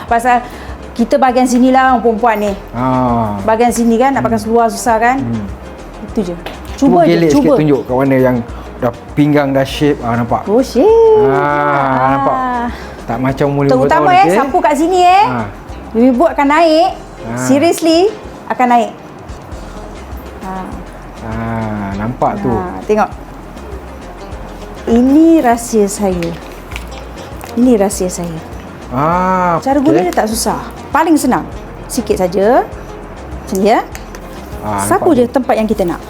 Pasal kita bahagian sini lah orang perempuan ni. Bahagian sini kan, nak pakai seluar susah kan. Itu je. Cuba je, sikit tunjuk kat mana yang dah pinggang dah shape. Nampak? Oh, shape. Nampak? Tak macam mula terutama sapu kat sini ibu akan naik. Seriously akan naik. Nampak tu. Tengok. Ini rahsia saya. Ini rahsia saya. Cara guna dia tak susah. Paling senang. Sikit saja. Macam ni ya. Sapu je tempat yang kita nak.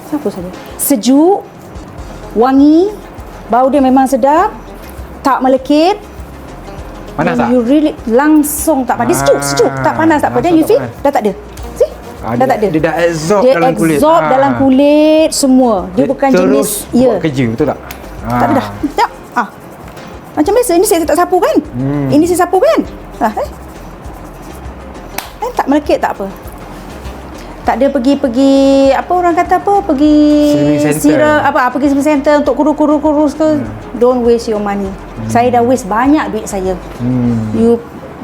Sapu saja. Sejuk, wangi, bau dia memang sedap, tak melekit. Panas tak? You really langsung tak panas. Dia sejuk, tak panas, tak apa. Then you feel dah tak ada. See? Dah tak ada. Dia dah absorb dalam kulit. Dia absorb dalam kulit semua. Dia bukan jenis buat kerja, betul tak? Tak ada dah. Tengok. Macam biasa, ini saya tak sapu kan? Ini saya sapu kan? Tak melekit, tak apa. Tak ada pergi apa orang kata apa, pergi sira pergi swimming center untuk kurus ke. Don't waste your money. Saya dah waste banyak duit saya. You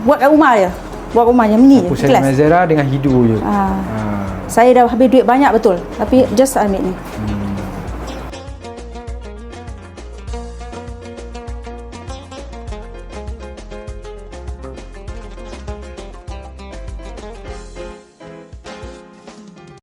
buat kat rumah je. Buat rumah je ni je. Kelas Mazera dengan Hidu je. Saya dah habis duit banyak betul. Tapi just ambil ni.